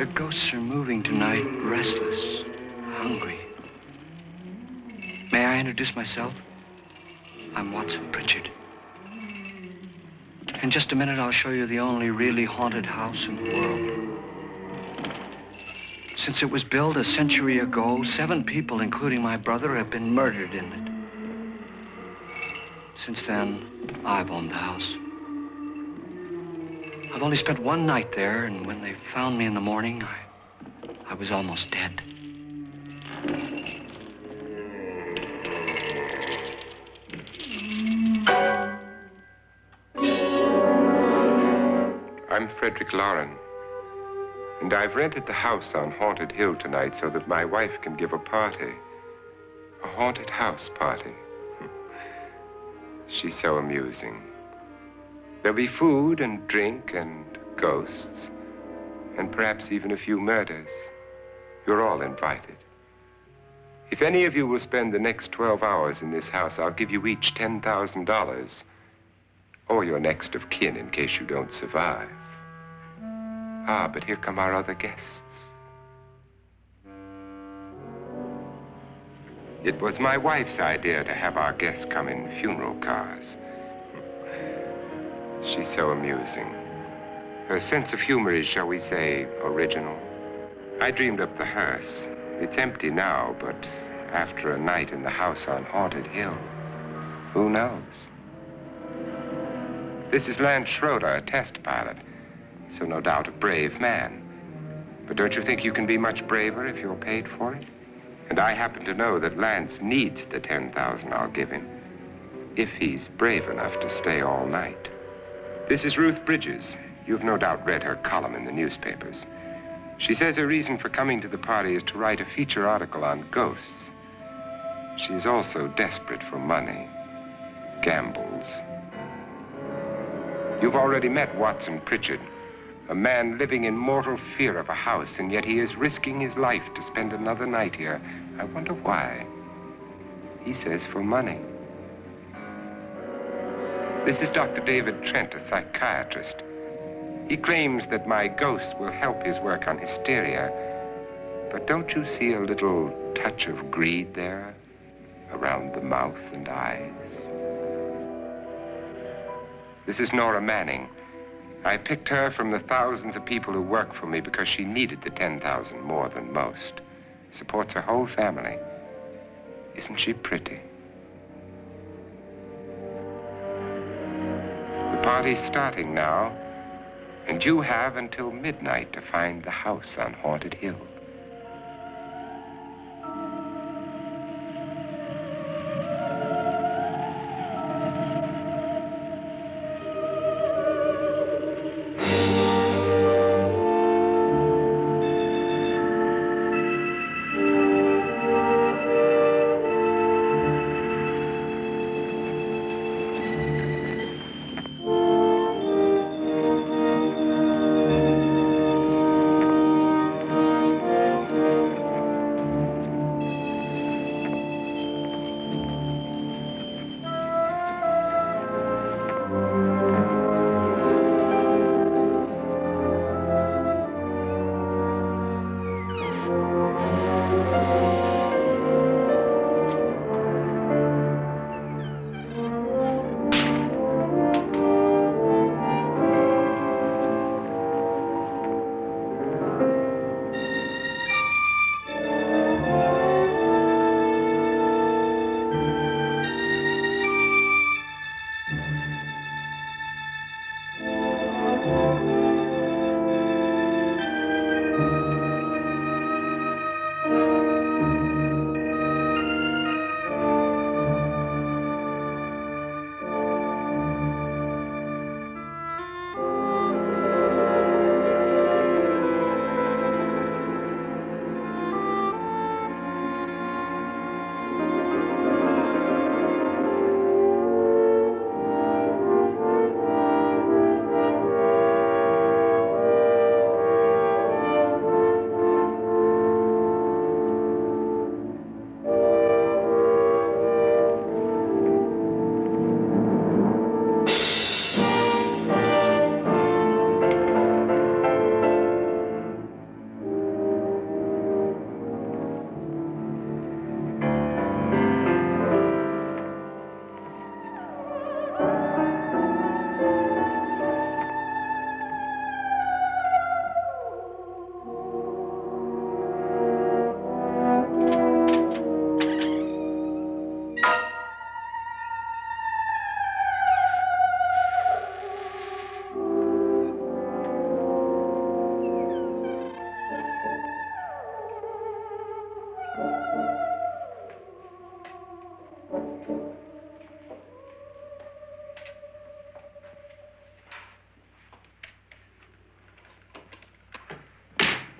The ghosts are moving tonight, restless, hungry. May I introduce myself? I'm Watson Pritchard. In just a minute, I'll show you the only really haunted house in the world. Since it was built a century ago, 7 people, including my brother, have been murdered in it. Since then, I've owned the house. I've only spent one night there, and when they found me in the morning, I was almost dead. I'm Frederick Loren, and I've rented the house on Haunted Hill tonight so that my wife can give a party. A haunted house party. She's so amusing. There'll be food and drink and ghosts, and perhaps even a few murders. You're all invited. If any of you will spend the next 12 hours in this house, I'll give you each $10,000, or your next of kin in case you don't survive. Ah, but here come our other guests. It was my wife's idea to have our guests come in funeral cars. She's so amusing. Her sense of humor is, shall we say, original. I dreamed up the hearse. It's empty now, but after a night in the house on Haunted Hill, who knows? This is Lance Schroeder, a test pilot, so no doubt a brave man. But don't you think you can be much braver if you're paid for it? And I happen to know that Lance needs the $10,000 I'll give him, if he's brave enough to stay all night. This is Ruth Bridges. You've no doubt read her column in the newspapers. She says her reason for coming to the party is to write a feature article on ghosts. She's also desperate for money, gambles. You've already met Watson Pritchard, a man living in mortal fear of a house, and yet he is risking his life to spend another night here. I wonder why. He says for money. This is Dr. David Trent, a psychiatrist. He claims that my ghost will help his work on hysteria. But don't you see a little touch of greed there around the mouth and eyes? This is Nora Manning. I picked her from the thousands of people who work for me because she needed the $10,000 more than most. Supports her whole family. Isn't she pretty? The party's starting now, and you have until midnight to find the house on Haunted Hill.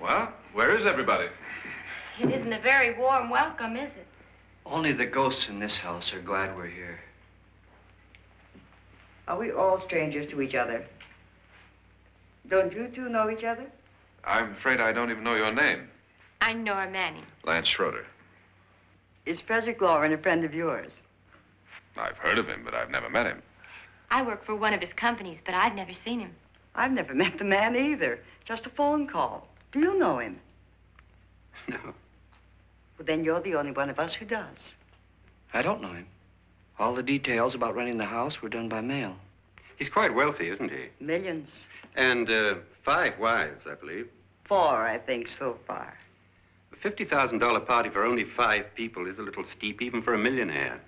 Well, where is everybody? It isn't a very warm welcome, is it? Only the ghosts in this house are glad we're here. Are we all strangers to each other? Don't you two know each other? I'm afraid I don't even know your name. I'm Nora Manning. Lance Schroeder. Is Frederick Loren a friend of yours? I've heard of him, but I've never met him. I work for one of his companies, but I've never seen him. I've never met the man either. Just a phone call. Do you know him? No, Well, then you're the only one of us who does. I don't know him. All the details about running the house were done by mail. He's quite wealthy, isn't he? Millions. And 5 wives, I believe. 4, I think, so far. A $50,000 party for only 5 people is a little steep, even for a millionaire.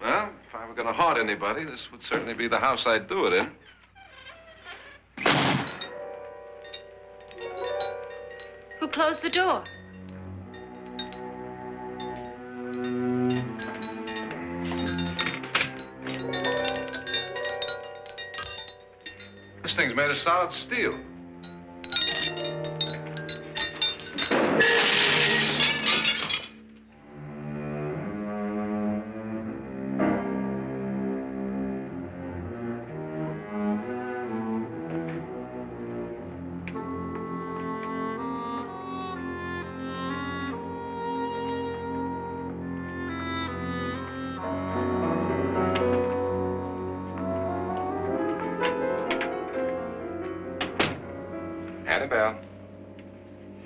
Well, if I were going to haunt anybody, this would certainly be the house I'd do it in. Who closed the door? This thing's made of solid steel. Annabelle,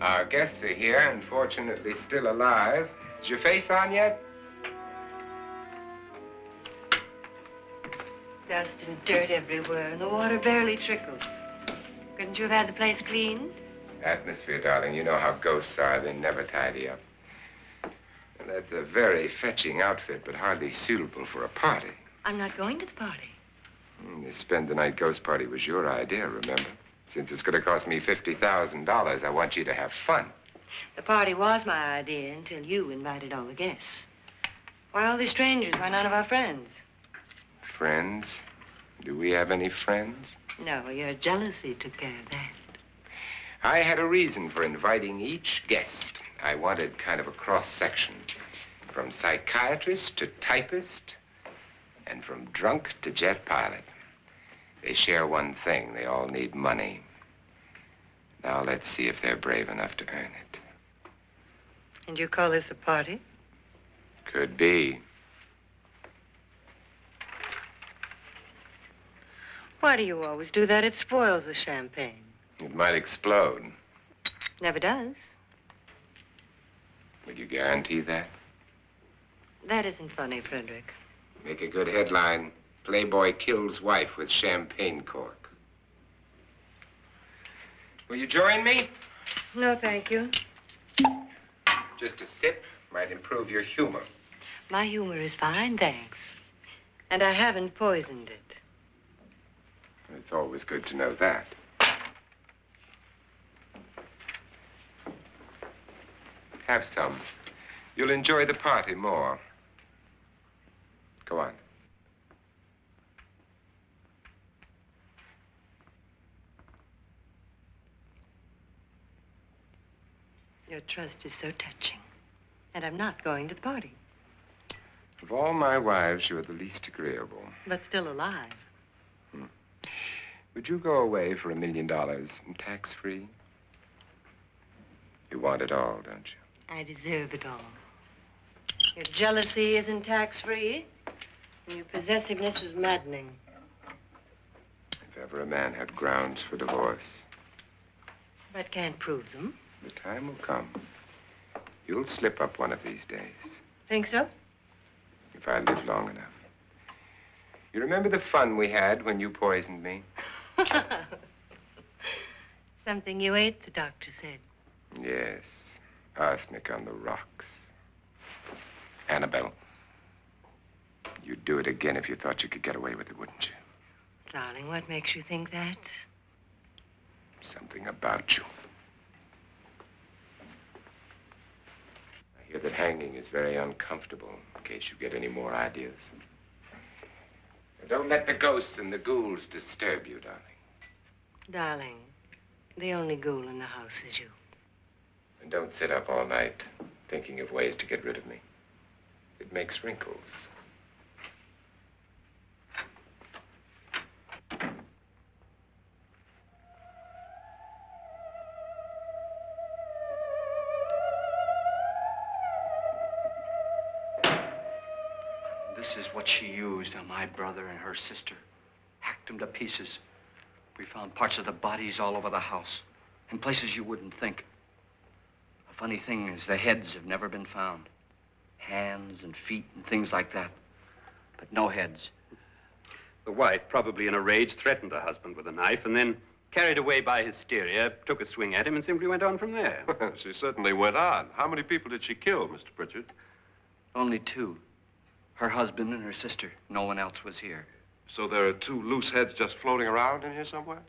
our guests are here, unfortunately still alive. Is your face on yet? Dust and dirt everywhere, and the water barely trickles. Couldn't you have had the place cleaned? Atmosphere, darling. You know how ghosts are. They never tidy up. And that's a very fetching outfit, but hardly suitable for a party. I'm not going to the party. The spend-the-night ghost party was your idea, remember? Since it's going to cost me $50,000, I want you to have fun. The party was my idea until you invited all the guests. Why all these strangers? Why none of our friends? Friends? Do we have any friends? No, your jealousy took care of that. I had a reason for inviting each guest. I wanted kind of a cross-section. From psychiatrist to typist, and from drunk to jet pilot. They share one thing. They all need money. Now let's see if they're brave enough to earn it. And you call this a party? Could be. Why do you always do that? It spoils the champagne. It might explode. Never does. Would you guarantee that? That isn't funny, Frederick. Make a good headline. Playboy kills wife with champagne cork. Will you join me? No, thank you. Just a sip might improve your humor. My humor is fine, thanks. And I haven't poisoned it. It's always good to know that. Have some. You'll enjoy the party more. Go on. Your trust is so touching. And I'm not going to the party. Of all my wives, you're the least agreeable. But still alive. Would you go away for $1 million and tax-free? You want it all, don't you? I deserve it all. Your jealousy isn't tax-free, and your possessiveness is maddening. If ever a man had grounds for divorce. But can't prove them. The time will come. You'll slip up one of these days. Think so? If I live long enough. You remember the fun we had when you poisoned me? Something you ate, the doctor said. Yes. Arsenic on the rocks. Annabelle, you'd do it again if you thought you could get away with it, wouldn't you? Darling, what makes you think that? Something about you. I hear that hanging is very uncomfortable, in case you get any more ideas. Don't let the ghosts and the ghouls disturb you, darling. Darling, the only ghoul in the house is you. And don't sit up all night thinking of ways to get rid of me. It makes wrinkles. This is what she used on my brother and her sister. Hacked them to pieces. We found parts of the bodies all over the house, in places you wouldn't think. The funny thing is the heads have never been found. Hands and feet and things like that. But no heads. The wife, probably in a rage, threatened her husband with a knife and then, carried away by hysteria, took a swing at him and simply went on from there. She certainly went on. How many people did she kill, Mr. Pritchard? Only two. Her husband and her sister. No one else was here. So there are two loose heads just floating around in here somewhere?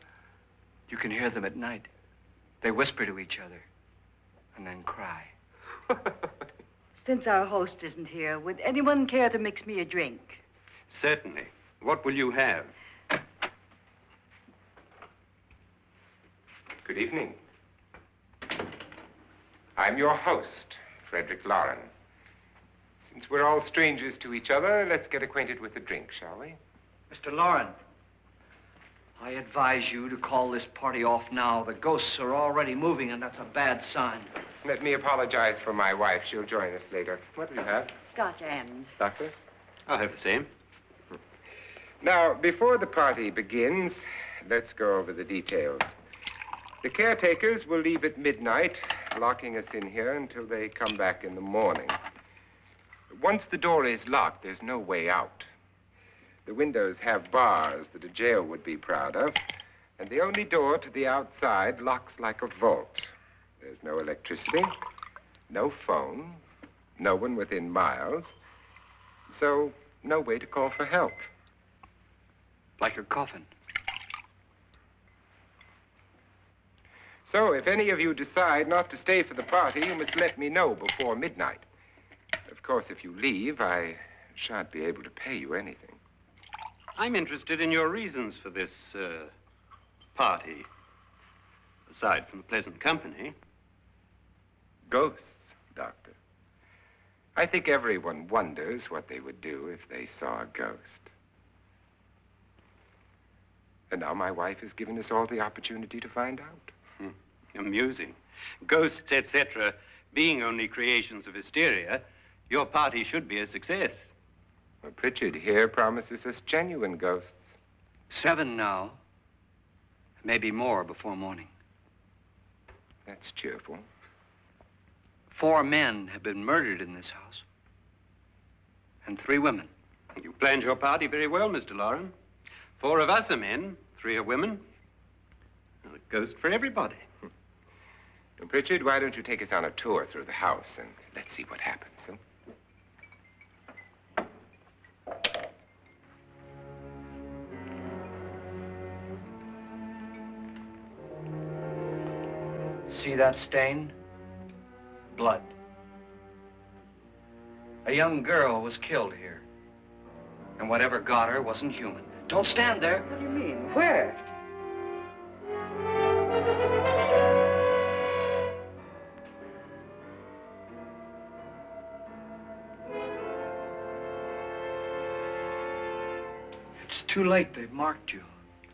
You can hear them at night. They whisper to each other and then cry. Since our host isn't here, would anyone care to mix me a drink? Certainly. What will you have? Good evening. I'm your host, Frederick Loren. Since we're all strangers to each other, let's get acquainted with a drink, shall we? Mr. Loren, I advise you to call this party off now. The ghosts are already moving, and that's a bad sign. Let me apologize for my wife. She'll join us later. What do you have? Scotch and. Doctor? I'll have the same. Now, before the party begins, let's go over the details. The caretakers will leave at midnight, locking us in here until they come back in the morning. Once the door is locked, there's no way out. The windows have bars that a jail would be proud of, and the only door to the outside locks like a vault. There's no electricity, no phone, no one within miles, so no way to call for help. Like a coffin. So if any of you decide not to stay for the party, you must let me know before midnight. Of course, if you leave, I shan't be able to pay you anything. I'm interested in your reasons for this, party. Aside from the pleasant company. Ghosts, Doctor. I think everyone wonders what they would do if they saw a ghost. And now my wife has given us all the opportunity to find out. Amusing. Ghosts, etc., being only creations of hysteria, your party should be a success. Well, Pritchard here promises us genuine ghosts. 7 now. Maybe more before morning. That's cheerful. 4 men have been murdered in this house. And 3 women. You planned your party very well, Mr. Loren. 4 of us are men, 3 are women. And a ghost for everybody. Well, Pritchard, why don't you take us on a tour through the house and let's see what happens, huh? See that stain? Blood. A young girl was killed here. And whatever got her wasn't human. Don't stand there. What do you mean? Where? It's too late. They've marked you.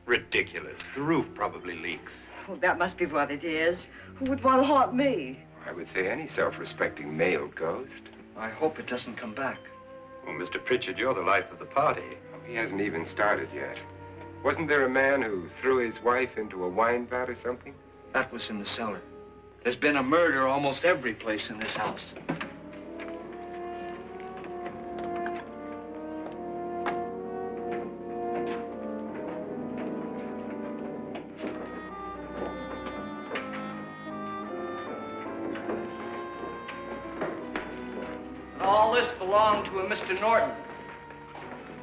Ridiculous. The roof probably leaks. Oh, that must be what it is. Who would want to haunt me? I would say any self-respecting male ghost. I hope it doesn't come back. Well, Mr. Pritchard, you're the life of the party. Oh, he hasn't even started yet. Wasn't there a man who threw his wife into a wine vat or something? That was in the cellar. There's been a murder almost every place in this house. All this belonged to a Mr. Norton,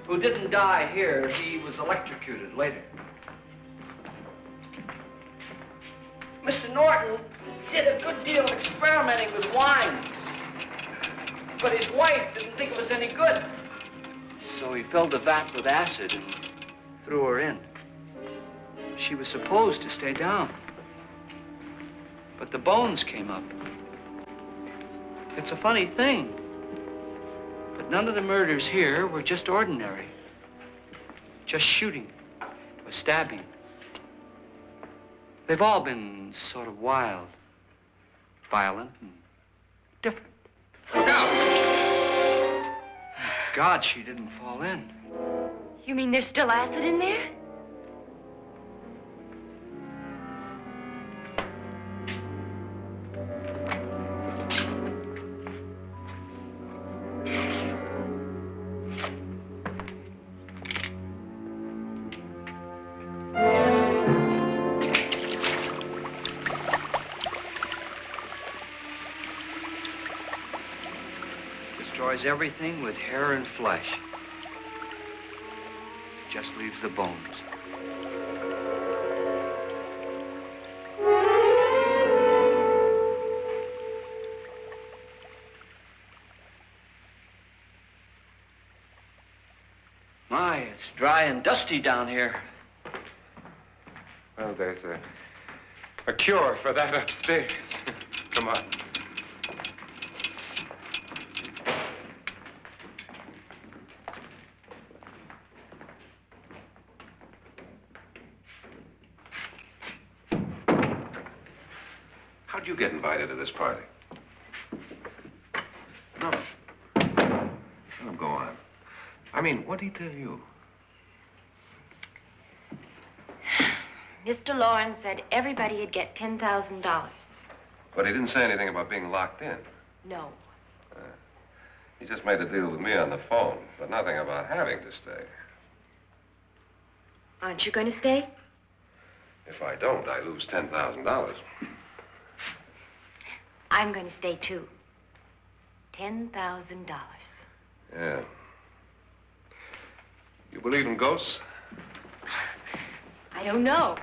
who didn't die here. He was electrocuted later. Mr. Norton did a good deal of experimenting with wines, but his wife didn't think it was any good. So he filled the vat with acid and threw her in. She was supposed to stay down. But the bones came up. It's a funny thing. But none of the murders here were just ordinary. Just shooting or stabbing. They've all been sort of wild, violent, and different. Look out! Thank God she didn't fall in. You mean there's still acid in there? Destroys everything with hair and flesh. Just leaves the bones. My, it's dry and dusty down here. Well, there's a cure for that upstairs. Come on. How'd you get invited to this party? No. Oh, go on. I mean, what'd he tell you? Mr. Loren said everybody'd get $10,000. But he didn't say anything about being locked in. No. He just made a deal with me on the phone, but nothing about having to stay. Aren't you going to stay? If I don't, I lose $10,000. I'm going to stay, too. $10,000. Yeah. You believe in ghosts? I don't know.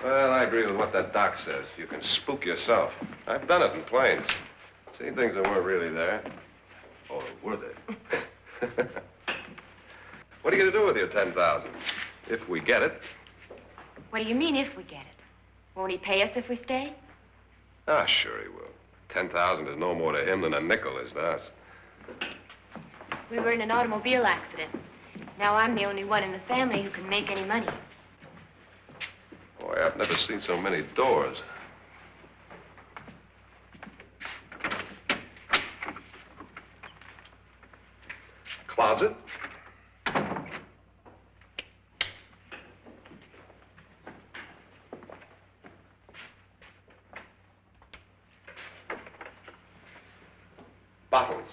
Well, I agree with what that doc says. You can spook yourself. I've done it in planes. Seen things that weren't really there. Or were they? What are you going to do with your $10,000? If we get it. What do you mean, if we get it? Won't he pay us if we stay? Ah, sure he will. 10,000 is no more to him than a nickel is to us. We were in an automobile accident. Now I'm the only one in the family who can make any money. Boy, I've never seen so many doors. Closet. Bottles.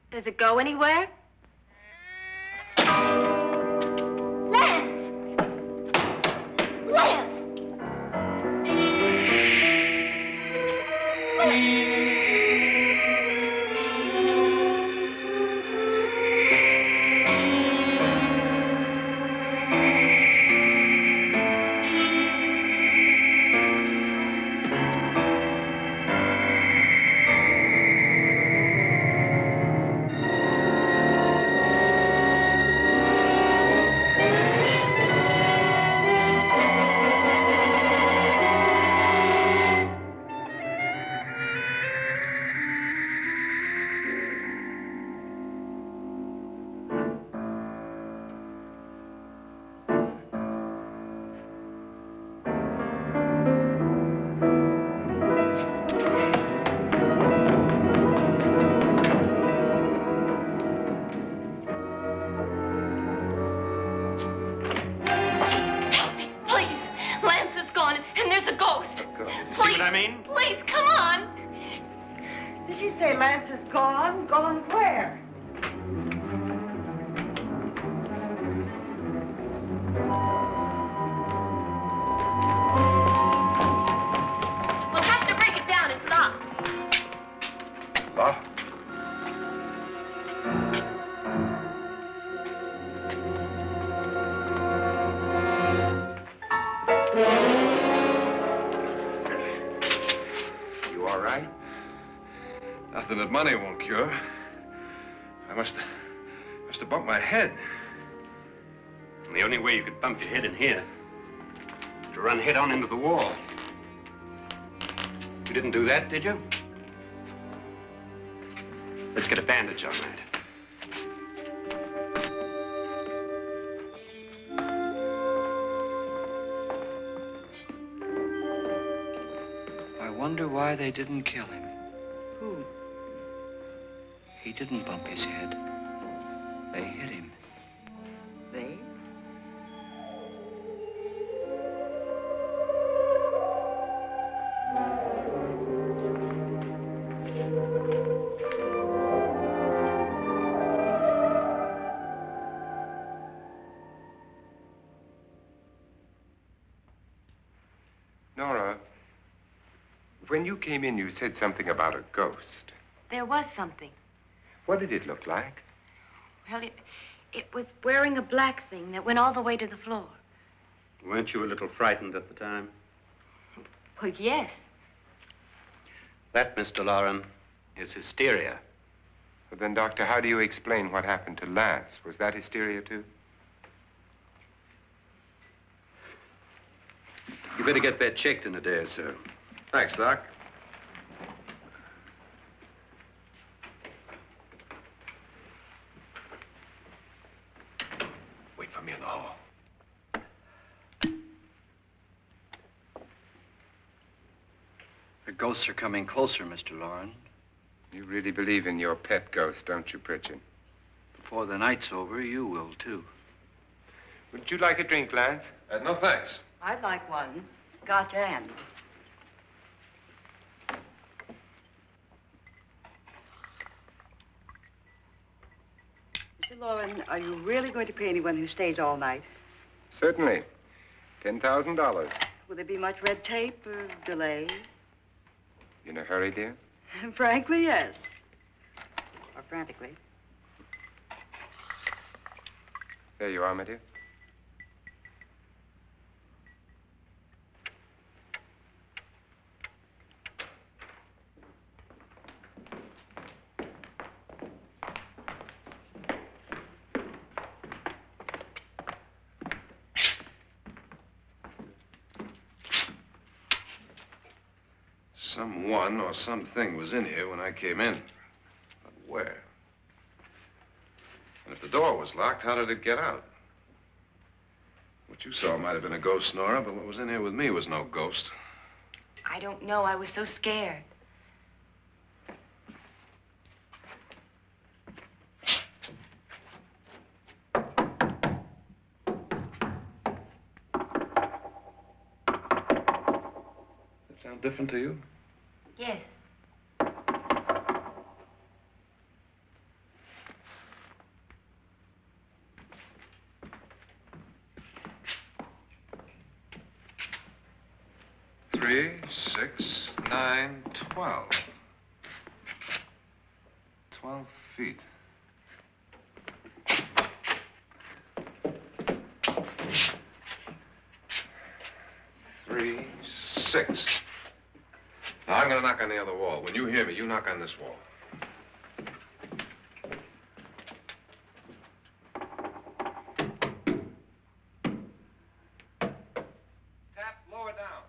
Does it go anywhere? Lance! Lance! Lance is gone? Gone where? We'll have to break it down. It's locked. Locked? that money won't cure. I must have bumped my head. And the only way you could bump your head in here is to run head on into the wall. You didn't do that, did you? Let's get a bandage on that. I wonder why they didn't kill him. Who? He didn't bump his head. They hit him. They? Nora, when you came in, you said something about a ghost. There was something. What did it look like? Well, it was wearing a black thing that went all the way to the floor. Weren't you a little frightened at the time? Well, yes. That, Mr. Loren, is hysteria. Well, then, Doctor, how do you explain what happened to Lance? Was that hysteria, too? You better get that checked in a day or so. Thanks, Doc. Wait for me in the hall. The ghosts are coming closer, Mr. Loren. You really believe in your pet ghost, don't you, Pritchard? Before the night's over, you will, too. Would you like a drink, Lance? No, thanks. I'd like one. Scotch and. Mr. Loren, are you really going to pay anyone who stays all night? Certainly. $10,000. Will there be much red tape or delay? In a hurry, dear? Frankly, yes. Or frantically. There you are, my dear. Someone or something was in here when I came in. But where? And if the door was locked, how did it get out? What you saw might have been a ghost, Nora, but what was in here with me was no ghost. I don't know. I was so scared. That sound different to you? Yes. Three, 6, 9, 12. 12 feet. Three, 6. Now, I'm going to knock on the other wall. When you hear me, you knock on this wall. Tap lower down.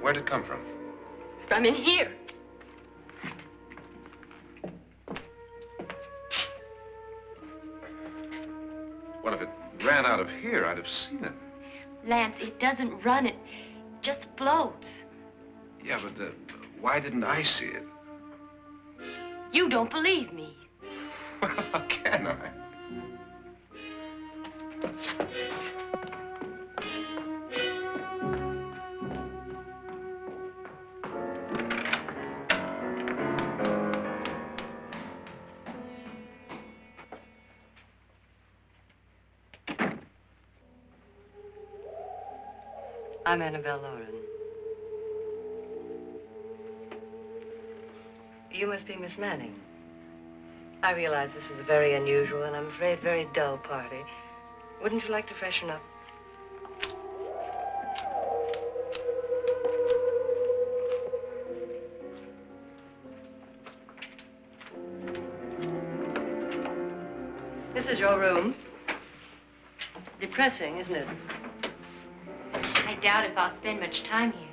Where'd it come from? From in here. What if it ran out of here? I'd have seen it. Lance, it doesn't run. It just floats. Yeah, but why didn't I see it? You don't believe me. Well, how can I? I'm Annabelle Loren. You must be Miss Manning. I realize this is a very unusual and I'm afraid very dull party. Wouldn't you like to freshen up? This is your room. Depressing, isn't it? I doubt if I'll spend much time here.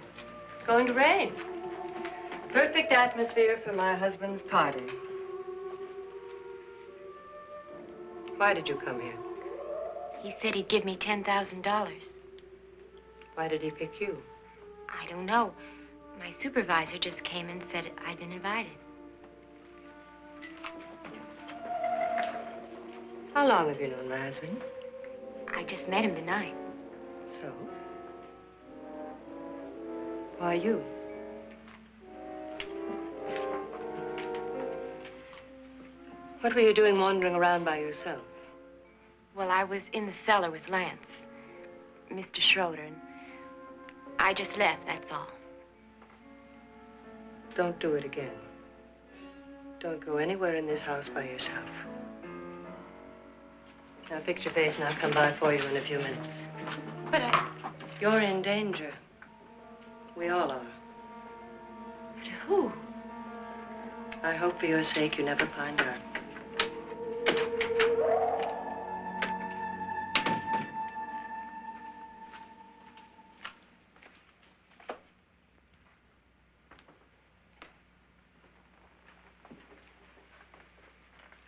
It's going to rain. Perfect atmosphere for my husband's party. Why did you come here? He said he'd give me $10,000. Why did he pick you? I don't know. My supervisor just came and said I'd been invited. How long have you known my husband? I just met him tonight. So? Why you? What were you doing wandering around by yourself? Well, I was in the cellar with Lance, Mr. Schroeder, and I just left, that's all. Don't do it again. Don't go anywhere in this house by yourself. Now fix your face and I'll come by for you in a few minutes. But You're in danger. We all are. But who? I hope for your sake you never find out.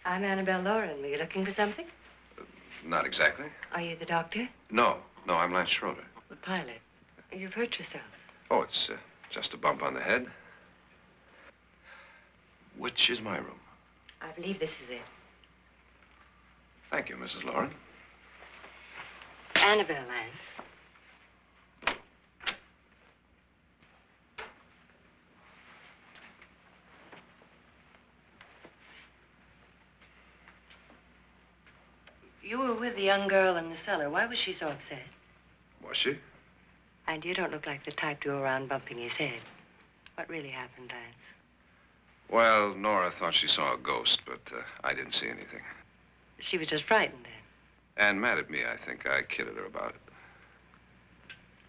I'm Annabelle Loren. Were you looking for something? Not exactly. Are you the doctor? No, I'm Lance Schroeder. The pilot. You've hurt yourself. Oh, it's just a bump on the head. Which is my room? I believe this is it. Thank you, Mrs. Loren. Annabelle, Lance. You were with the young girl in the cellar. Why was she so upset? Was she? And you don't look like the type to go around bumping his head. What really happened, Lance? Well, Nora thought she saw a ghost, but I didn't see anything. She was just frightened then. And mad at me, I think. I kidded her about it.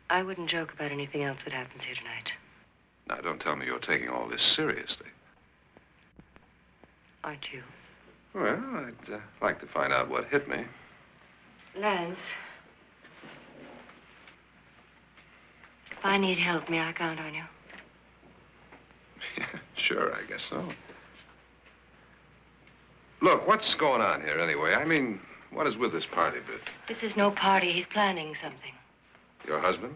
I wouldn't joke about anything else that happens here tonight. Now, don't tell me you're taking all this seriously. Aren't you? Well, I'd like to find out what hit me. Lance. If I need help, may I count on you? Yeah, sure, I guess so. Look, what's going on here anyway? I mean, what is with this party bit? This is no party. He's planning something. Your husband?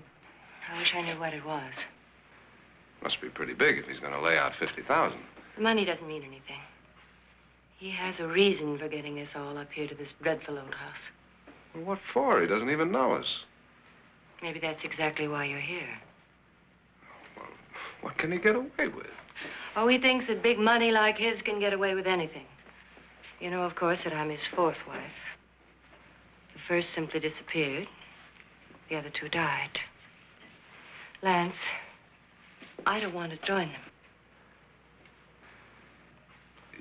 I wish I knew what it was. Must be pretty big if he's going to lay out 50,000. The money doesn't mean anything. He has a reason for getting us all up here to this dreadful old house. Well, what for? He doesn't even know us. Maybe that's exactly why you're here. Well, what can he get away with? Oh, he thinks that big money like his can get away with anything. You know, of course, that I'm his fourth wife. The first simply disappeared. The other two died. Lance, I don't want to join them.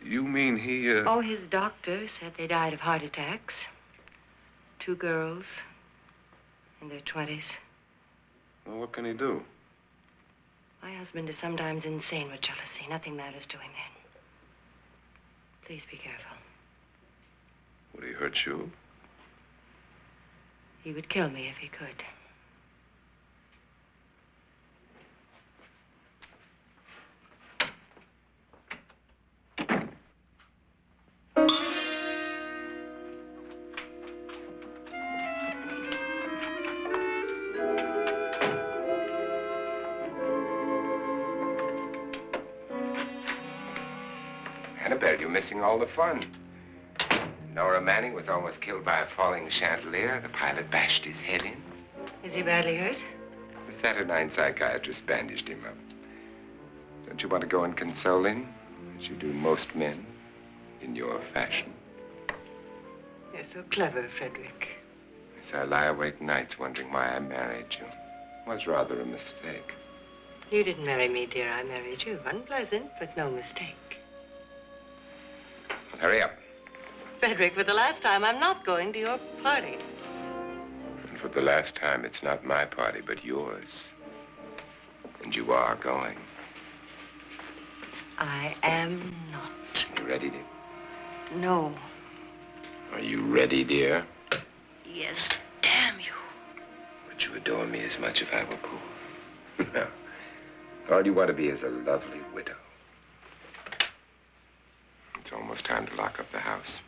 You mean he, Oh, his doctor said they died of heart attacks. 2 girls in their 20s. Well, what can he do? My husband is sometimes insane with jealousy. Nothing matters to him then. Please be careful. Would he hurt you? He would kill me if he could. Annabelle, you're missing all the fun. Nora Manning was almost killed by a falling chandelier. The pilot bashed his head in. Is he badly hurt? The Saturnine psychiatrist bandaged him up. Don't you want to go and console him, as you do most men, in your fashion? You're so clever, Frederick. Yes, I lie awake nights wondering why I married you. was rather a mistake. You didn't marry me, dear. I married you. Unpleasant, but no mistake. Hurry up. Frederick, for the last time, I'm not going to your party. And for the last time, it's not my party, but yours. And you are going. I am not. You ready, dear? No. Are you ready, dear? Yes, damn you. Would you adore me as much if I were poor? No. All you want to be is a lovely widow. It's almost time to lock up the house.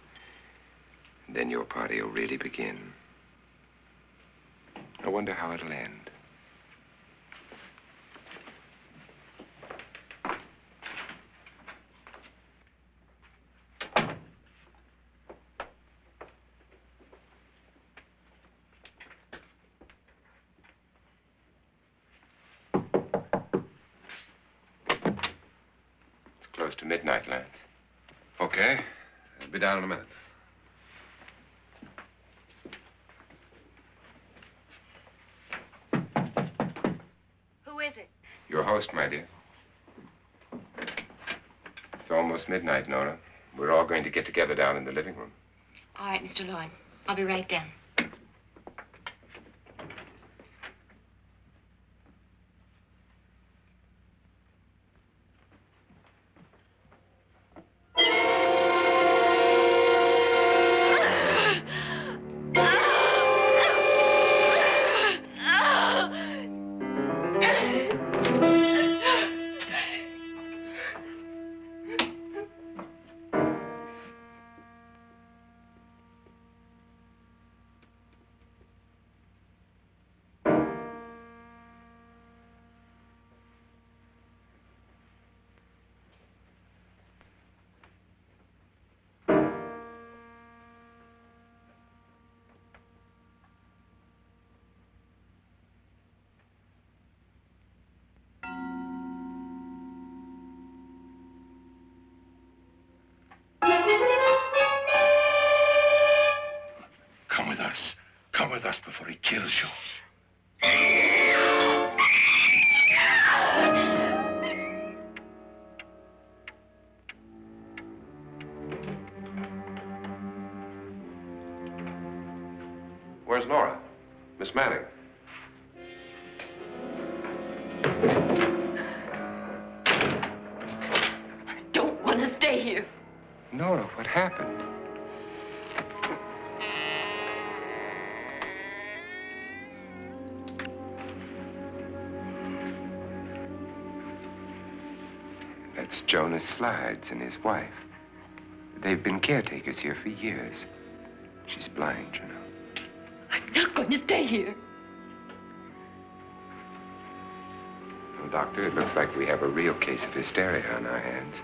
And then your party will really begin. I wonder how it'll end. Close to midnight, Lance. Okay. I'll be down in a minute. Who is it? Your host, my dear. It's almost midnight, Nora. We're all going to get together down in the living room. All right, Mr. Loren. I'll be right down. Come with us before he kills you. Where's Nora? Miss Manning. I don't want to stay here. Nora, what happened? That's Jonas Slides and his wife. They've been caretakers here for years. She's blind, you know. I'm not going to stay here. Well, Doctor, it looks like we have a real case of hysteria on our hands.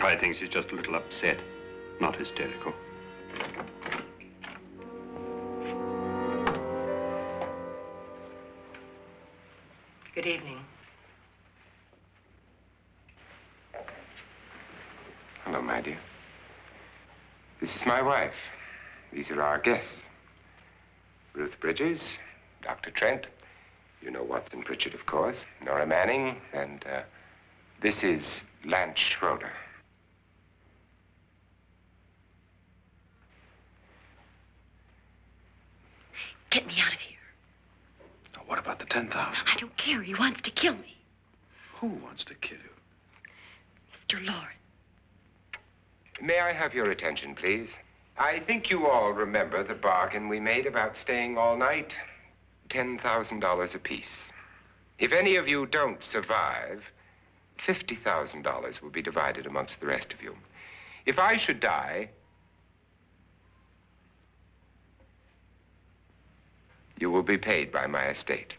I think she's just a little upset, not hysterical. Good evening. Hello, my dear. This is my wife. These are our guests. Ruth Bridges, Dr. Trent. You know Watson Pritchard, of course. Nora Manning, and this is Lance Schroeder. Get me out of here. Now, what about the 10,000? I don't care. He wants to kill me. Who wants to kill you? Mr. Loren. May I have your attention, please? I think you all remember the bargain we made about staying all night. $10,000 apiece. If any of you don't survive, $50,000 will be divided amongst the rest of you. If I should die, you will be paid by my estate.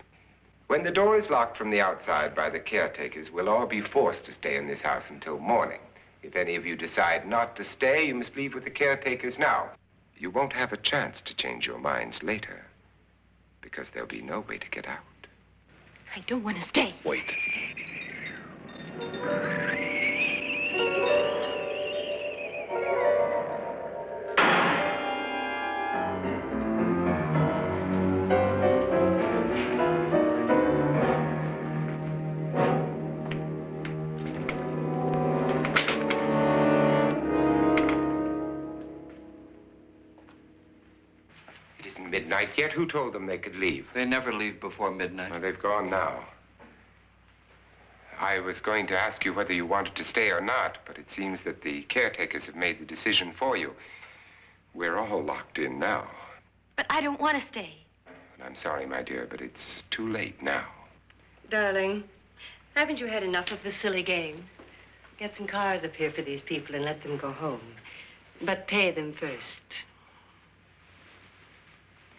When the door is locked from the outside by the caretakers, we'll all be forced to stay in this house until morning. If any of you decide not to stay, you must leave with the caretakers now. You won't have a chance to change your minds later, because there'll be no way to get out. I don't want to stay. Wait. isn't midnight yet. Who told them they could leave? They never leave before midnight. Well, they've gone now. I was going to ask you whether you wanted to stay or not, but it seems that the caretakers have made the decision for you. We're all locked in now. But I don't want to stay. And I'm sorry, my dear, but it's too late now. Darling, haven't you had enough of the silly game? Get some cars up here for these people and let them go home. But pay them first.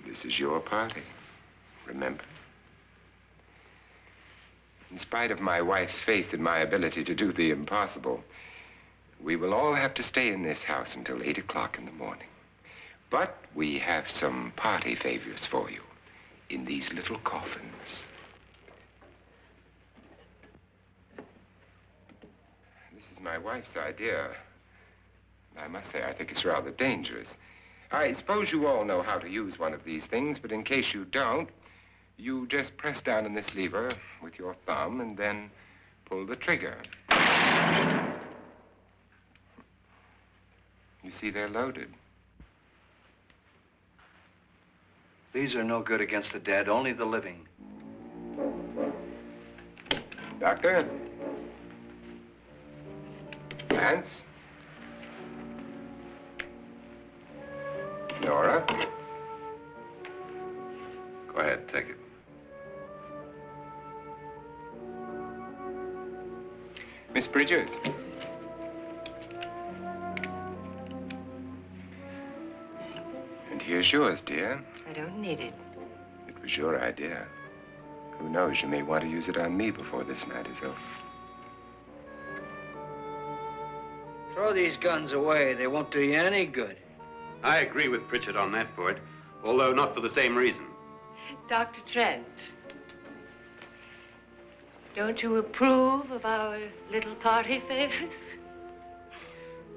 This is your party, remember? In spite of my wife's faith in my ability to do the impossible, we will all have to stay in this house until 8 o'clock in the morning. But we have some party favors for you in these little coffins. This is my wife's idea. I must say, I think it's rather dangerous. I suppose you all know how to use one of these things, but in case you don't, you just press down on this lever with your thumb and then pull the trigger. You see, they're loaded. These are no good against the dead, only the living. Doctor? Lance? Nora? Go ahead, take it. Miss Bridges? And here's yours, dear. I don't need it. It was your idea. Who knows, you may want to use it on me before this night is over. Throw these guns away. They won't do you any good. I agree with Pritchard on that point, although not for the same reason. Dr. Trent, don't you approve of our little party favors?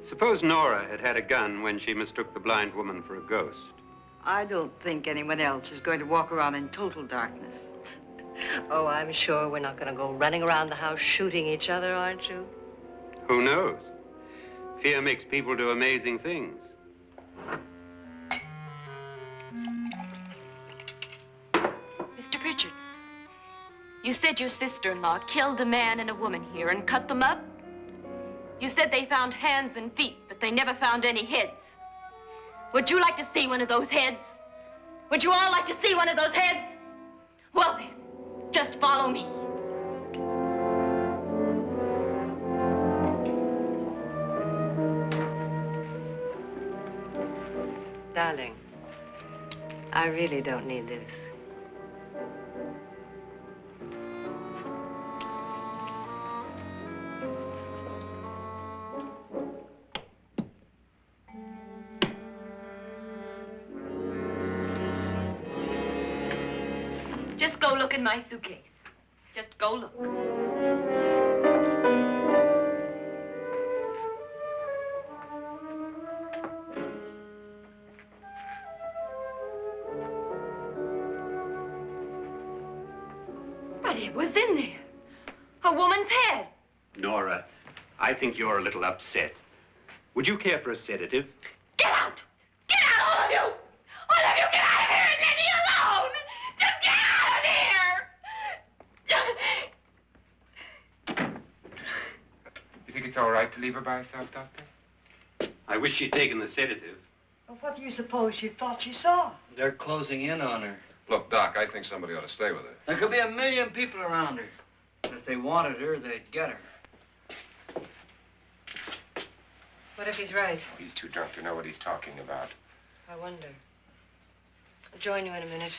Suppose Nora had had a gun when she mistook the blind woman for a ghost. I don't think anyone else is going to walk around in total darkness. Oh, I'm sure we're not going to go running around the house shooting each other, aren't you? Who knows? Fear makes people do amazing things. Mr. Pritchard, you said your sister-in-law killed a man and a woman here and cut them up? You said they found hands and feet, but they never found any heads. Would you like to see one of those heads? Would you all like to see one of those heads? Well then, just follow me. Darling, I really don't need this. Just go look in my suitcase. Just go look. But it was in there. A woman's head. Nora, I think you're a little upset. Would you care for a sedative? Get out! Get out, all of you! All of you, get out of here and leave me alone! Just get out of here! You think it's all right to leave her by herself, Doctor? I wish she'd taken the sedative. Well, what do you suppose she thought she saw? They're closing in on her. Look, Doc, I think somebody ought to stay with her. There could be 1 million people around her. And if they wanted her, they'd get her. What if he's right? He's too drunk to know what he's talking about. I wonder. I'll join you in a minute.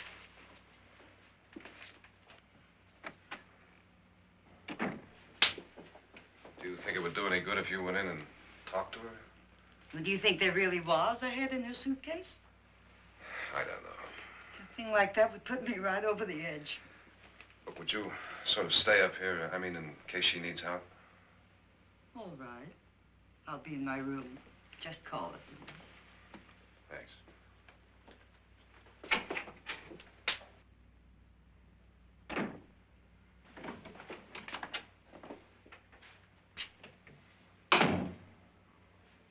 Do you think it would do any good if you went in and talked to her? Well, do you think there really was a head in her suitcase? I don't know. A thing like that would put me right over the edge. But would you sort of stay up here, I mean, in case she needs help? All right. I'll be in my room. Just call it. Thanks.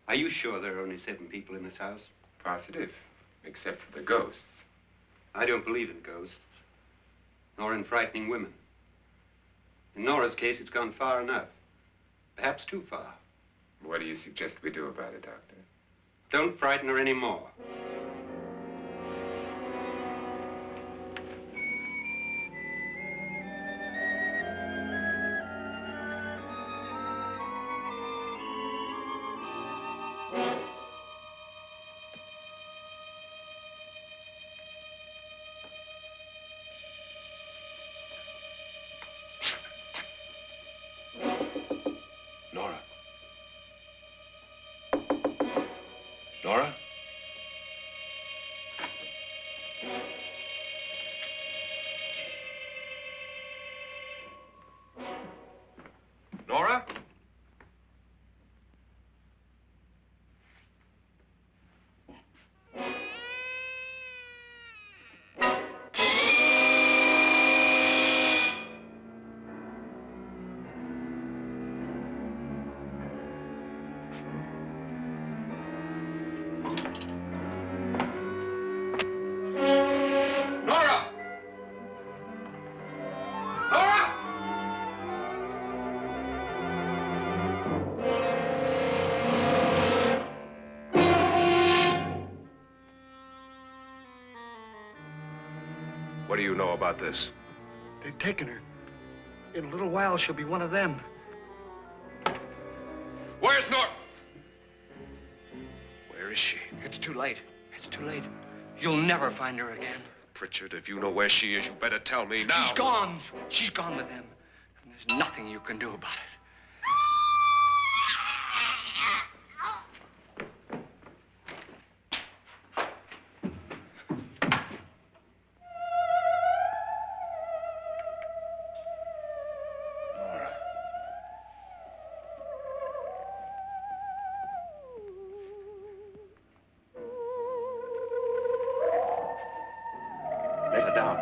Are you sure there are only 7 people in this house? Positive, except for the ghosts. I don't believe in ghosts, nor in frightening women. In Nora's case, it's gone far enough. Perhaps too far. What do you suggest we do about it, Doctor? Don't frighten her anymore. Nora? Nora? Nora? What do you know about this? They've taken her. In a little while, she'll be one of them. Where's Nora? Where is she? It's too late. It's too late. You'll never find her again. Pritchard, if you know where she is, you better tell me now. She's gone. She's gone with them. And there's nothing you can do about it. Let her down.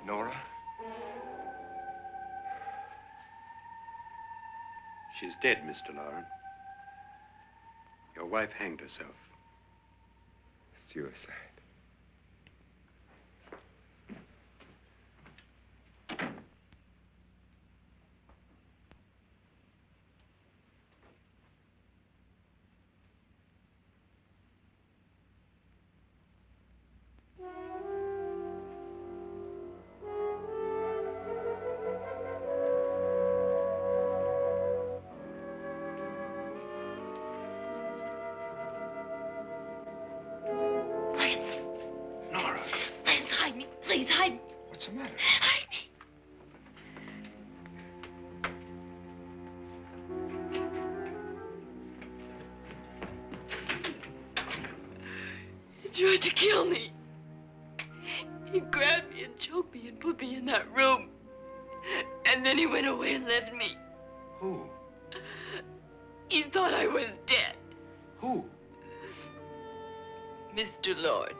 Nora? She's dead, Mr. Loren. Your wife hanged herself. Suicide. Please, hide me. What's the matter? Hide me. He tried to kill me. He grabbed me and choked me and put me in that room. And then he went away and left me. Who? He thought I was dead. Who? Mr. Loren.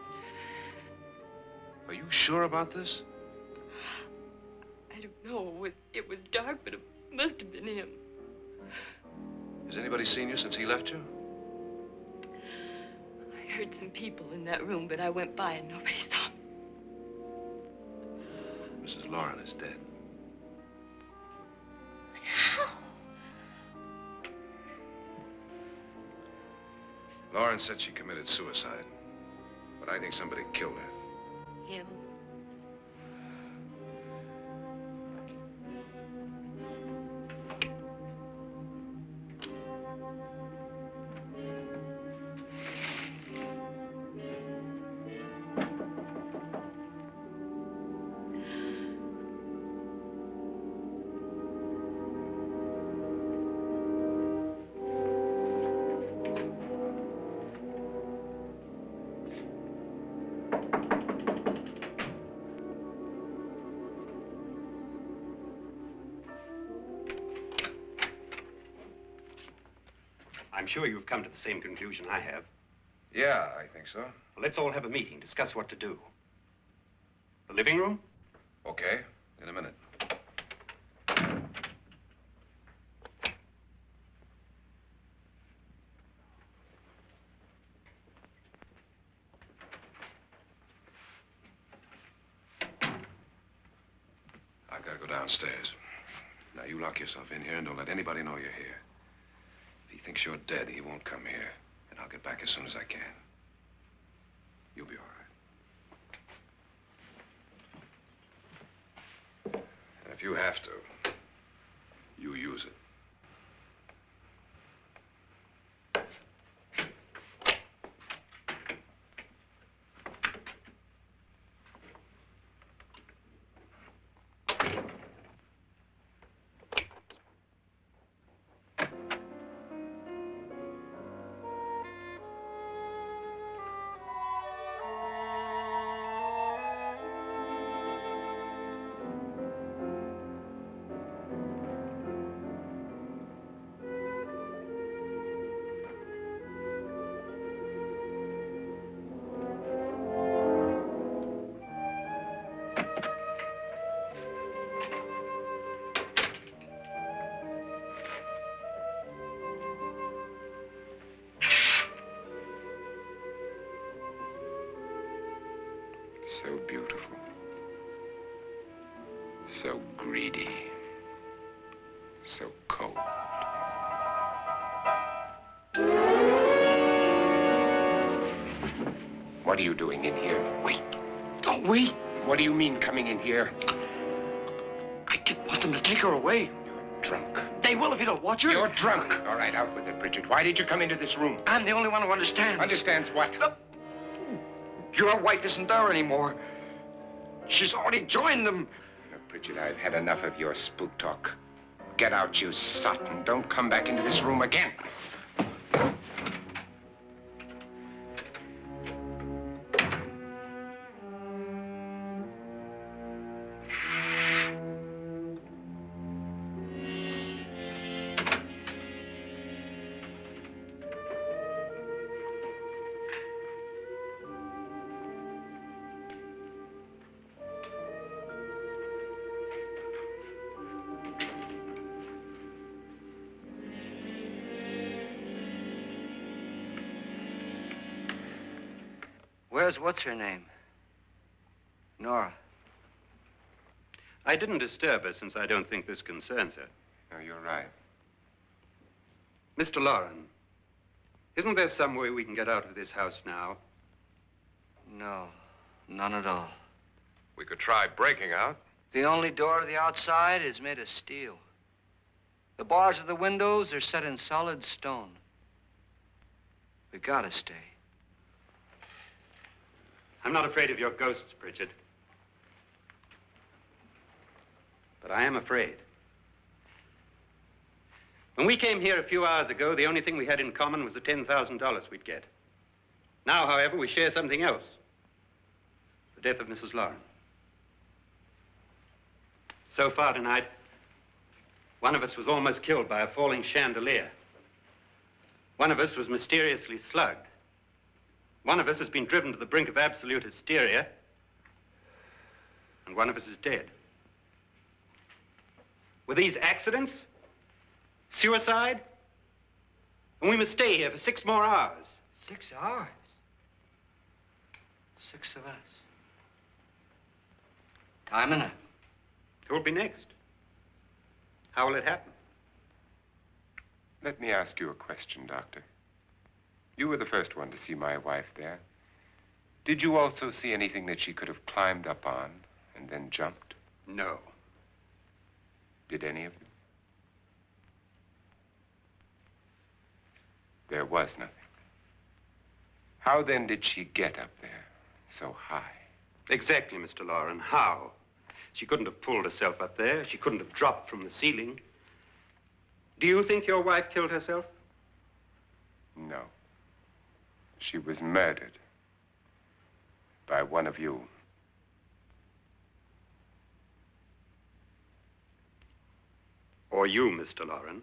Are you sure about this? I don't know. It was dark, but it must have been him. Has anybody seen you since he left you? I heard some people in that room, but I went by and nobody saw me. Mrs. Loren is dead. But how? Loren said she committed suicide, but I think somebody killed her. Him? I'm sure you've come to the same conclusion I have. Yeah, I think so. Well, let's all have a meeting, discuss what to do. The living room? Okay, in a minute. I've got to go downstairs. Now, you lock yourself in here and don't let anybody know you're here. If he thinks you're dead, he won't come here. And I'll get back as soon as I can. You'll be all right. And if you have to, you use it. So beautiful. So greedy. So cold. What are you doing in here? Wait. Don't wait. What do you mean coming in here? I didn't want them to take her away. You're drunk. They will if you don't watch her. You're drunk. All right, out with it, Pritchard. Why did you come into this room? I'm the only one who understands. Understands what? Your wife isn't there anymore. She's already joined them. Look, Pritchard, I've had enough of your spook talk. Get out, you sot, and don't come back into this room again. Where's what's-her-name? Nora. I didn't disturb her since I don't think this concerns her. No, you're right. Mr. Loren, isn't there some way we can get out of this house now? No, none at all. We could try breaking out. The only door to the outside is made of steel. The bars of the windows are set in solid stone. We gotta stay. I'm not afraid of your ghosts, Pritchard. But I am afraid. When we came here a few hours ago, the only thing we had in common was the $10,000 we'd get. Now, however, we share something else. The death of Mrs. Loren. So far tonight, one of us was almost killed by a falling chandelier. One of us was mysteriously slugged. One of us has been driven to the brink of absolute hysteria, and one of us is dead. Were these accidents? Suicide? And we must stay here for 6 more hours. 6 hours? 6 of us. Time enough. Who'll be next? How will it happen? Let me ask you a question, Doctor. You were the first one to see my wife there. Did you also see anything that she could have climbed up on and then jumped? No. Did any of you? There was nothing. How then did she get up there so high? Exactly, Mr. Loren. How? She couldn't have pulled herself up there. She couldn't have dropped from the ceiling. Do you think your wife killed herself? No. She was murdered by one of you. Or you, Mr. Loren.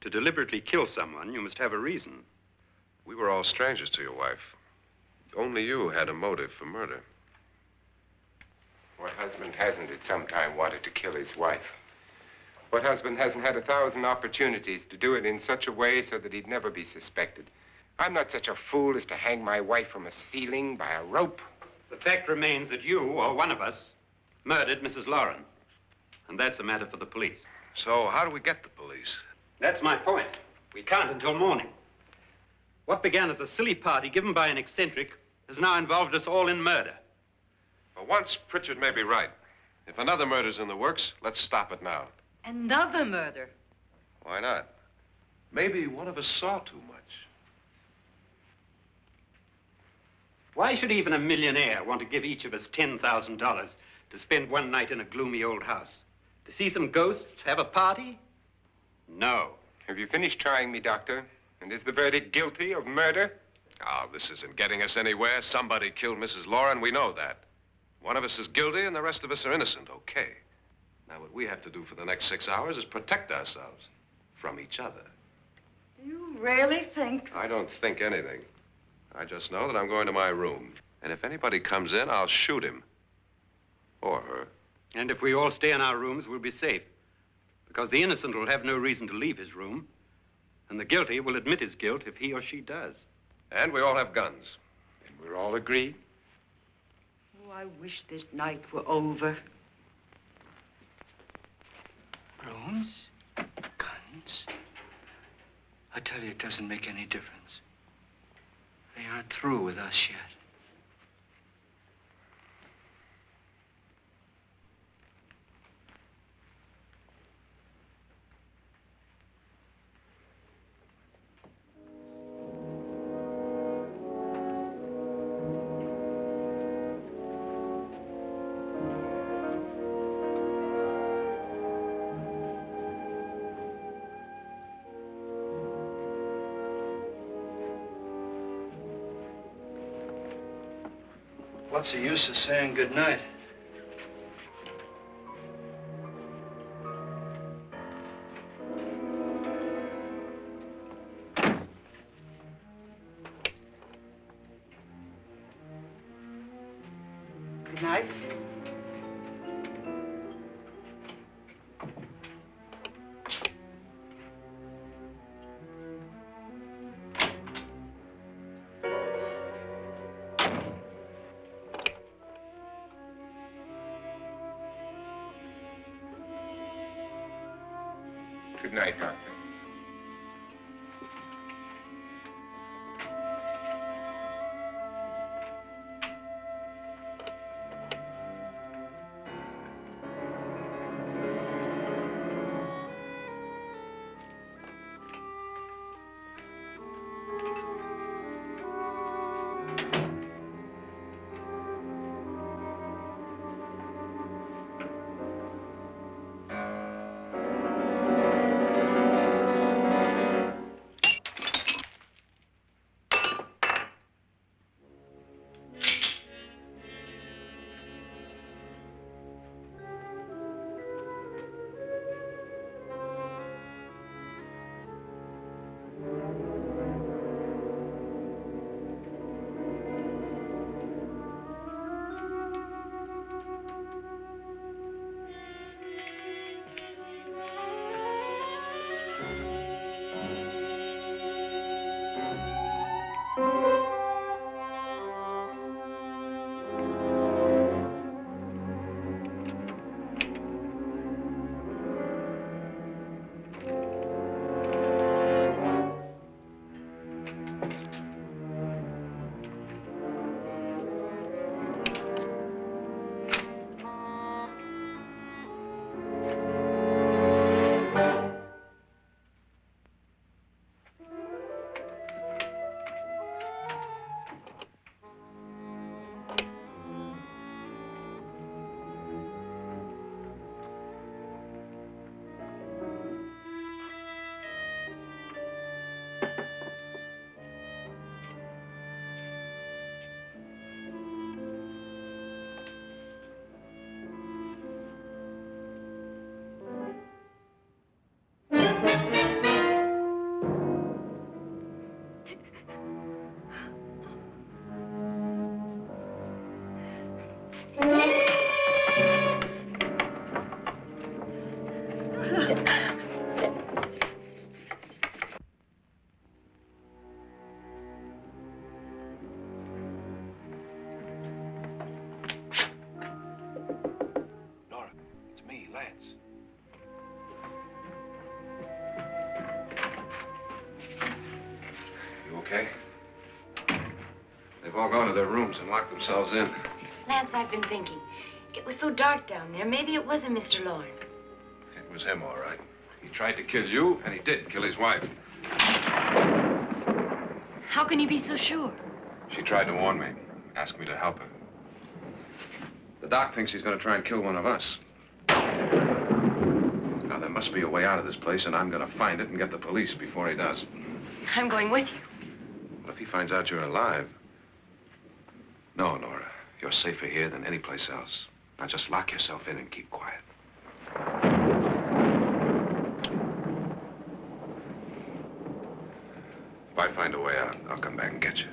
To deliberately kill someone, you must have a reason. We were all strangers to your wife. Only you had a motive for murder. What husband hasn't at some time wanted to kill his wife? What husband hasn't had 1,000 opportunities to do it in such a way so that he'd never be suspected? I'm not such a fool as to hang my wife from a ceiling by a rope. The fact remains that you, or one of us, murdered Mrs. Loren. And that's a matter for the police. So how do we get the police? That's my point. We can't until morning. What began as a silly party given by an eccentric has now involved us all in murder. For once, Pritchard may be right. If another murder's in the works, let's stop it now. Another murder? Why not? Maybe one of us saw too much. Why should even a millionaire want to give each of us $10,000 to spend one night in a gloomy old house? To see some ghosts, have a party? No. Have you finished trying me, Doctor? And is the verdict guilty of murder? Oh, this isn't getting us anywhere. Somebody killed Mrs. Loren. We know that. One of us is guilty and the rest of us are innocent, okay. Now, what we have to do for the next 6 hours is protect ourselves from each other. Do you really think? I don't think anything. I just know that I'm going to my room. And if anybody comes in, I'll shoot him. Or her. And if we all stay in our rooms, we'll be safe. Because the innocent will have no reason to leave his room. And the guilty will admit his guilt if he or she does. And we all have guns. And we're all agreed? Oh, I wish this night were over. Rooms? Guns? I tell you, it doesn't make any difference. They aren't through with us yet. What's the use of saying goodnight? Good night. Good night, Doctor. Nora, it's me, Lance. You okay? They've all gone to their rooms and locked themselves in. Lance, I've been thinking. It was so dark down there. Maybe it wasn't Mr. Loren. It was him, all right. He tried to kill you, and he did kill his wife. How can you be so sure? She tried to warn me, asked me to help her. The doc thinks he's going to try and kill one of us. Now, there must be a way out of this place, and I'm going to find it and get the police before he does. I'm going with you. Well, if he finds out you're alive... No, Nora. You're safer here than any place else. Now, just lock yourself in and keep quiet. If I find a way out, I'll come back and get you.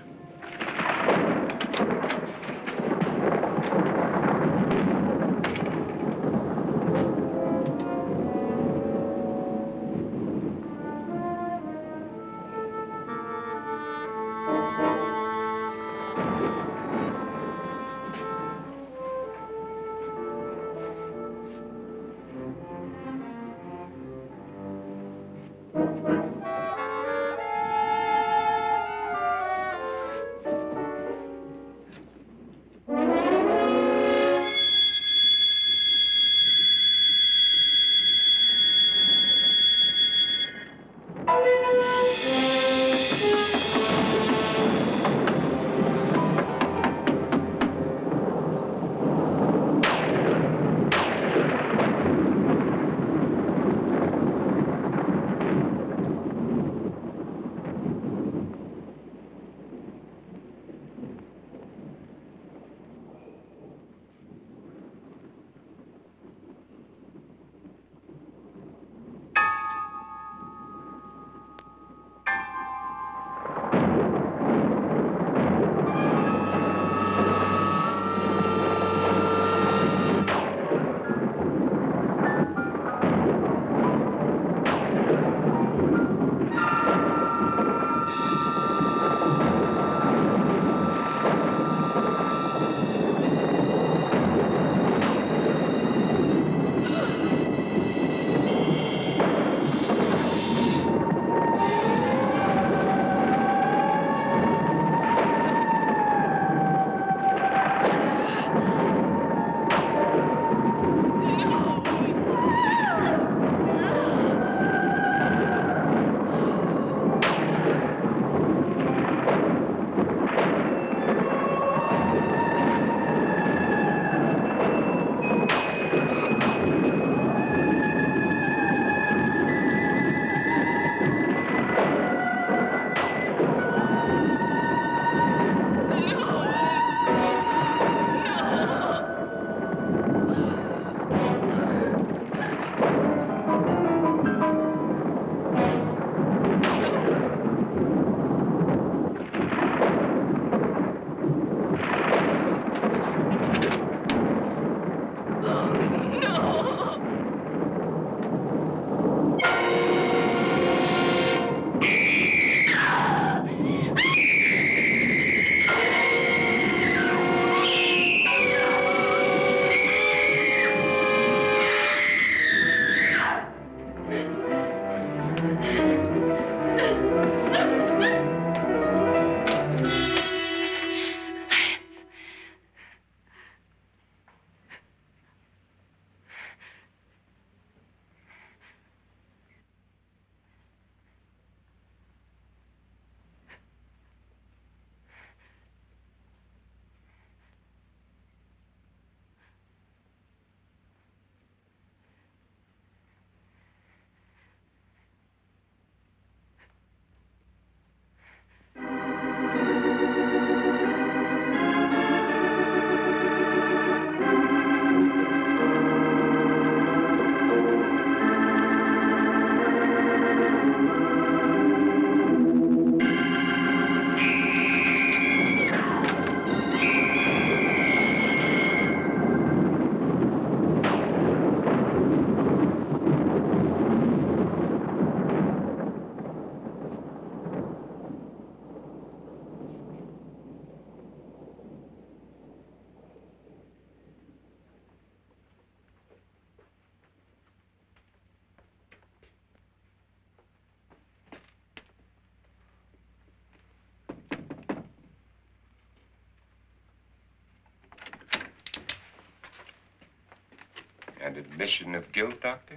An admission of guilt, Doctor?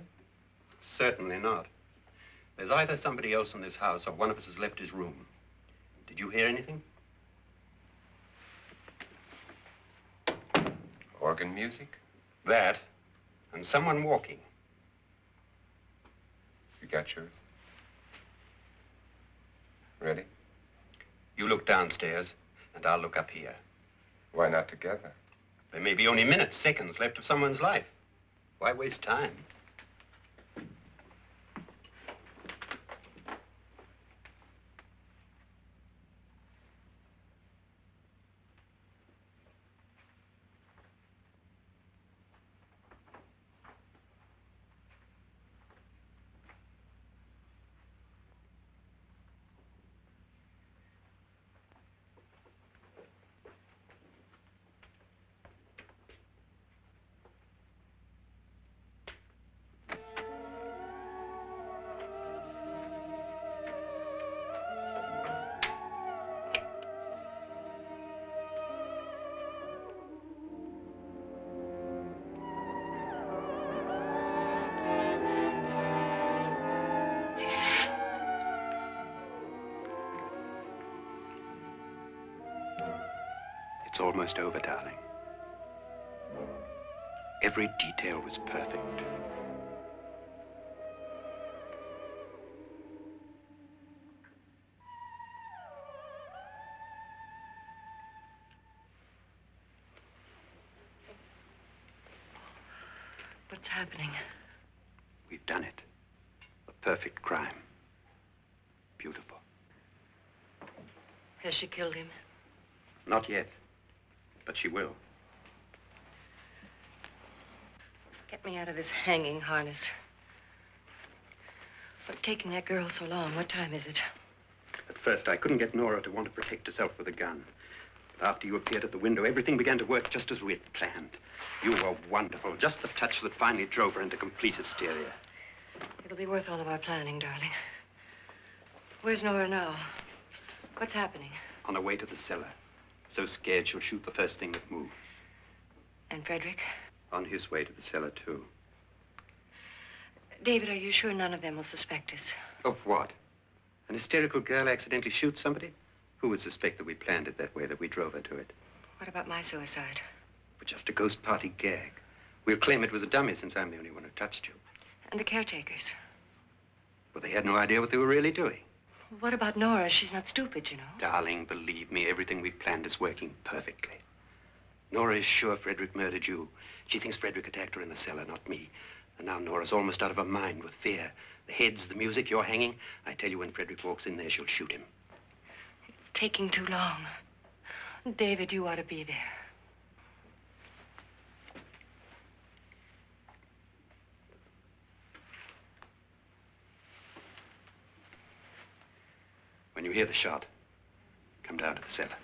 Certainly not. There's either somebody else in this house or one of us has left his room. Did you hear anything? Organ music? That, and someone walking. You got yours? Ready? You look downstairs, and I'll look up here. Why not together? There may be only minutes, seconds left of someone's life. Why waste time? It's almost over, darling. Every detail was perfect. What's happening? We've done it. A perfect crime. Beautiful. Has she killed him? Not yet. But she will. Get me out of this hanging harness. What's taking that girl so long? What time is it? At first, I couldn't get Nora to want to protect herself with a gun. But after you appeared at the window, everything began to work just as we had planned. You were wonderful. Just the touch that finally drove her into complete hysteria. It'll be worth all of our planning, darling. Where's Nora now? What's happening? On her way to the cellar. So scared she'll shoot the first thing that moves. And Frederick? On his way to the cellar, too. David, are you sure none of them will suspect us? Of what? An hysterical girl accidentally shoots somebody? Who would suspect that we planned it that way, that we drove her to it? What about my suicide? But just a ghost party gag. We'll claim it was a dummy since I'm the only one who touched you. And the caretakers? Well, they had no idea what they were really doing. What about Nora? She's not stupid, you know. Darling, believe me, everything we planned is working perfectly. Nora is sure Frederick murdered you. She thinks Frederick attacked her in the cellar, not me. And now Nora's almost out of her mind with fear. The heads, the music, you're hanging. I tell you, when Frederick walks in there, she'll shoot him. It's taking too long. David, you ought to be there. When you hear the shot, come down to the cellar.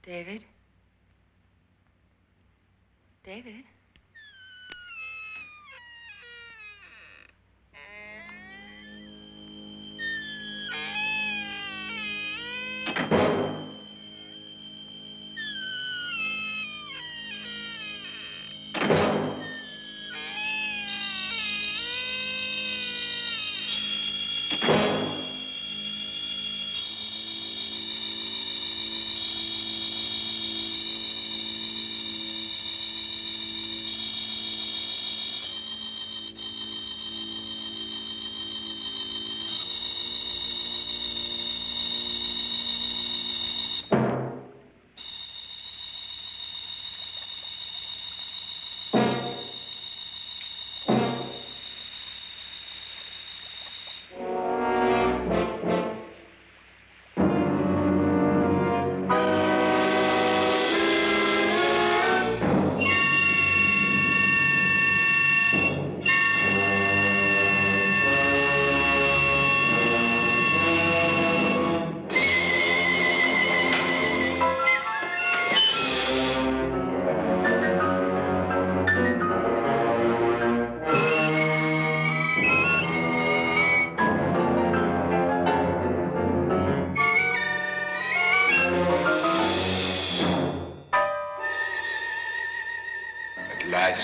David? David?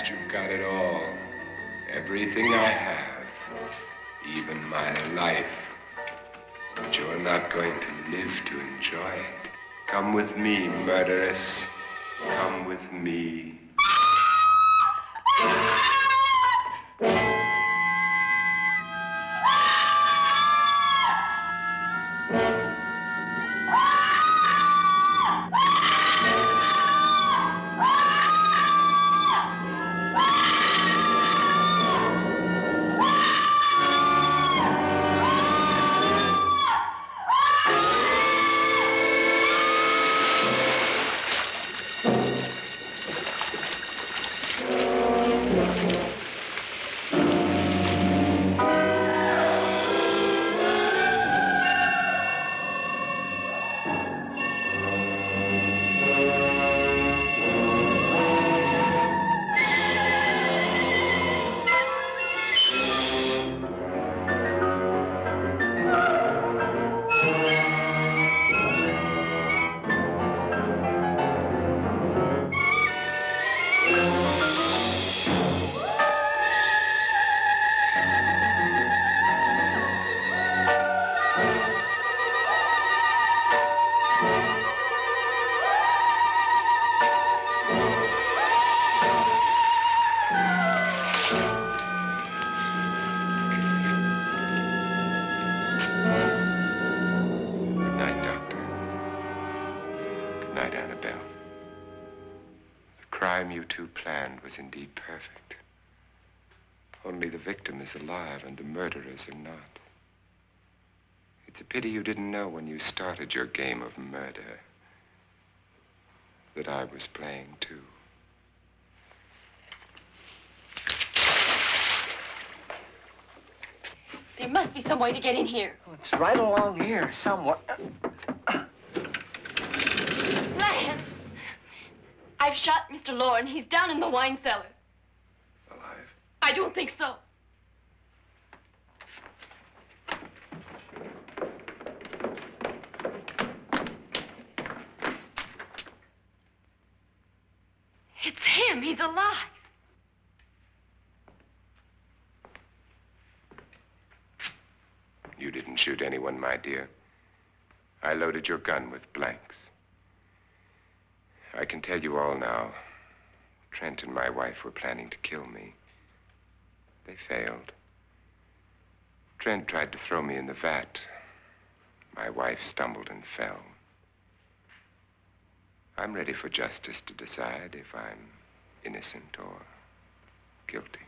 You've got it all. Everything I have. Even my life. But you're not going to live to enjoy it. Come with me, murderess. Come with me. You two planned was indeed perfect. Only the victim is alive and the murderers are not. It's a pity you didn't know when you started your game of murder that I was playing too. There must be some way to get in here. Oh, it's right along here somewhere. Lance! I've shot Mr. Loren. He's down in the wine cellar. Alive? I don't think so. It's him. He's alive. You didn't shoot anyone, my dear. I loaded your gun with blanks. I can tell you all now. Trent and my wife were planning to kill me. They failed. Trent tried to throw me in the vat. My wife stumbled and fell. I'm ready for justice to decide if I'm innocent or guilty.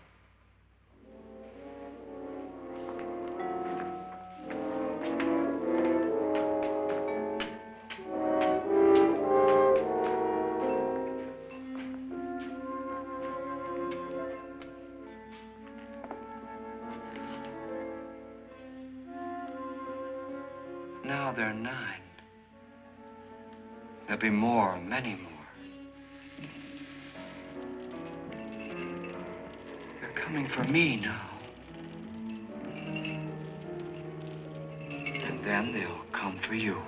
Now they're 9. There'll be more, many more. They're coming for me now. And then they'll come for you.